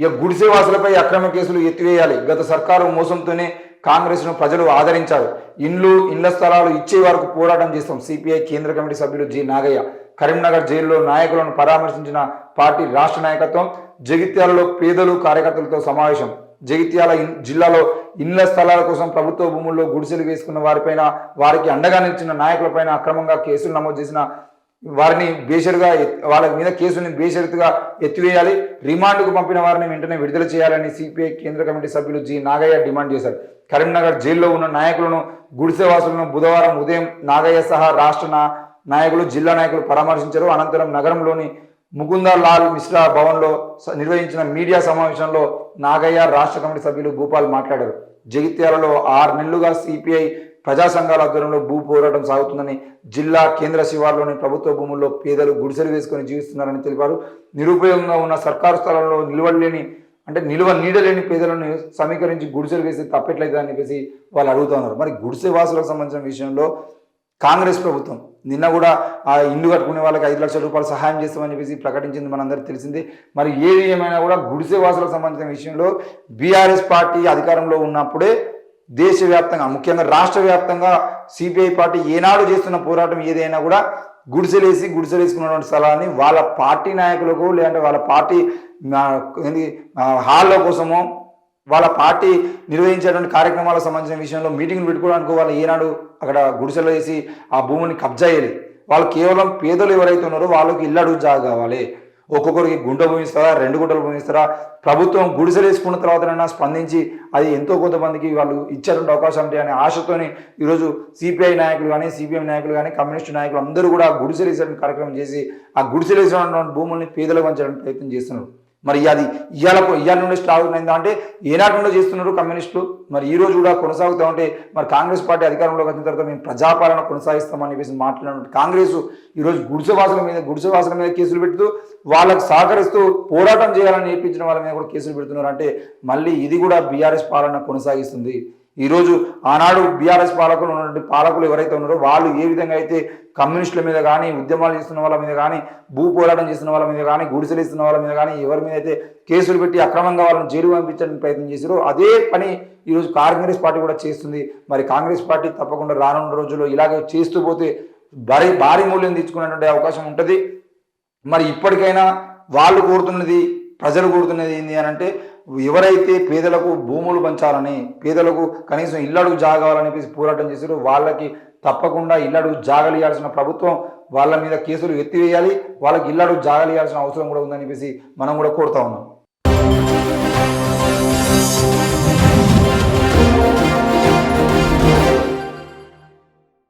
ఇక గుడిసెవాసులపై అక్రమ కేసులు ఎత్తివేయాలి. గత సర్కారు మోసంతోనే కాంగ్రెస్ను ప్రజలు ఆదరించారు. ఇళ్ల స్థలాలు ఇచ్చే వరకు పోరాటం చేస్తాం. సిపిఐ కేంద్ర కమిటీ సభ్యులు జి నాగయ్య. కరీంనగర్ జైల్లో నాయకులను పరామర్శించిన పార్టీ రాష్ట్ర నాయకత్వం. జగిత్యాలలో పేదలు కార్యకర్తలతో సమావేశం. జగిత్యాల జిల్లాలో ఇళ్ల స్థలాల కోసం ప్రభుత్వ భూముల్లో గుడిసెలు వేసుకున్న వారిపైన, వారికి అండగా నిలిచిన నాయకులపైన అక్రమంగా కేసులు నమోదు చేసిన వారిని వాళ్ళ మీద కేసుని బేషరతుగా ఎత్తివేయాలి. రిమాండ్కు పంపిన వారిని వెంటనే విడుదల చేయాలని సిపిఐ కేంద్ర కమిటీ సభ్యులు జి నాగయ్య డిమాండ్ చేశారు. కరీంనగర్ జైల్లో ఉన్న నాయకులను, గుడిసెవాసులను బుధవారం ఉదయం నాగయ్య సహా రాష్ట్ర నాయకులు, జిల్లా నాయకులు పరామర్శించారు. అనంతరం నగరంలోని ముకుందర్ లాల్ మిశ్రా భవన్లో నిర్వహించిన మీడియా సమావేశంలో నాగయ్య, రాష్ట్ర కమిటీ సభ్యులు భూపాల్ మాట్లాడారు. జగిత్యాలలో 6 నెలలుగా సిపిఐ ప్రజా సంఘాల ఆధ్వర్యంలో భూ పోరాటం సాగుతుందని, జిల్లా కేంద్ర శివార్లోని ప్రభుత్వ భూముల్లో పేదలు గుడిసెలు వేసుకొని జీవిస్తున్నారని తెలిపారు. నిరుపయోగంగా ఉన్న సర్కారు స్థలంలో నిలువ నీడలేని పేదలను సమీకరించి గుడిసెలు వేసి తప్పెట్లయితే అని చెప్పేసి వాళ్ళు అడుగుతున్నారు. మరి గుడిసె వాసులకు సంబంధించిన విషయంలో కాంగ్రెస్ ప్రభుత్వం నిన్న కూడా ఆ ఇల్లు కట్టుకునే వాళ్ళకి 5 లక్షల రూపాయలు సహాయం చేస్తామని చెప్పేసి ప్రకటించింది మనందరికీ తెలిసింది. మరి ఏది ఏమైనా కూడా గుడిసె వాసులకు సంబంధించిన విషయంలో బీఆర్ఎస్ పార్టీ అధికారంలో ఉన్నప్పుడే దేశవ్యాప్తంగా, ముఖ్యంగా రాష్ట్ర వ్యాప్తంగా సిపిఐ పార్టీ ఏనాడు చేస్తున్న పోరాటం ఏదైనా కూడా గుడిసెలు వేసుకున్నటువంటి స్థలాన్ని వాళ్ళ పార్టీ నాయకులకు, లేదంటే వాళ్ళ పార్టీ హాల్లో కోసమో, వాళ్ళ పార్టీ నిర్వహించేటువంటి కార్యక్రమాలకు సంబంధించిన విషయంలో మీటింగ్లు పెట్టుకోవడానికి వాళ్ళు ఏనాడు అక్కడ గుడిసెలు వేసి ఆ భూమిని కబ్జా చేయాలి. వాళ్ళు కేవలం పేదలు ఎవరైతే ఉన్నారో వాళ్ళకి ఇల్లు అడుగు జాగా కావాలి. ఒక్కొక్కరికి గుంట భూమి ఇస్తారా, 2 గుంటలు భూమి ఇస్తారా? ప్రభుత్వం గుడిసెలు వేసుకున్న తర్వాతనైనా స్పందించి అది ఎంతో కొంతమందికి వాళ్ళు ఇచ్చేటువంటి అవకాశం ఉంటాయి అనే ఆశతోని ఈరోజు సిపిఐ నాయకులు కానీ, సిపిఎం నాయకులు కానీ, కమ్యూనిస్టు నాయకులు అందరూ కూడా గుడిసెలు వేసేటువంటి కార్యక్రమం చేసి ఆ గుడిసెలు వేసినటువంటి భూముల్ని పేదలకు పంచడానికి ప్రయత్నం చేస్తున్నారు. మరి అది ఇవాళ నుండి స్టార్ట్ అయిందా అంటే ఏనాటి నుండి చేస్తున్నారు కమ్యూనిస్టులు. మరి ఈ రోజు కూడా కొనసాగుతూ ఉంటే మరి కాంగ్రెస్ పార్టీ అధికారంలోకి వచ్చిన తర్వాత మేము ప్రజాపాలన కొనసాగిస్తామని చెప్పేసి మాట్లాడిన కాంగ్రెస్ ఈరోజు గుడిసెవాసుల మీద కేసులు పెడుతూ వాళ్ళకు సహకరిస్తూ పోరాటం చేయాలని నేర్పించిన వాళ్ళ మీద కూడా కేసులు పెడుతున్నారు. అంటే మళ్ళీ ఇది కూడా బీఆర్ఎస్ పాలన కొనసాగిస్తుంది. ఈరోజు ఆనాడు బీఆర్ఎస్ పాలకులు ఎవరైతే ఉన్నారో వాళ్ళు ఏ విధంగా అయితే కమ్యూనిస్టుల మీద కానీ, ఉద్యమాలు చేస్తున్న వాళ్ళ మీద కానీ, భూ పోరాటం చేస్తున్న వాళ్ళ మీద కానీ, గుడిసెలు ఇస్తున్న వాళ్ళ మీద కానీ, ఎవరి మీద అయితే కేసులు పెట్టి అక్రమంగా వాళ్ళని జైలు పంపించడానికి ప్రయత్నం చేశారో అదే పని ఈరోజు కాంగ్రెస్ పార్టీ కూడా చేస్తుంది. మరి కాంగ్రెస్ పార్టీ తప్పకుండా రానున్న రోజుల్లో ఇలాగే చేస్తూ పోతే భారీ మూల్యం తెచ్చుకునేటువంటి అవకాశం ఉంటుంది. మరి ఇప్పటికైనా ప్రజలు కోరుతున్నది ఏంటి అని అంటే ఎవరైతే పేదలకు భూములు పంచాలని, పేదలకు కనీసం ఇళ్లడుగు జాగాలని పోరాటం చేశారో వాళ్ళకి తప్పకుండా ఇళ్లడుగు జాగాలు ఇవ్వాల్సిన ప్రభుత్వం వాళ్ళ మీద కేసులు ఎత్తివేయాలి. వాళ్ళకి ఇళ్లడుగు జాగాలు ఇవ్వాల్సిన అవసరం కూడా ఉందని చెప్పేసి మనం కూడా కోరుతా ఉన్నాం.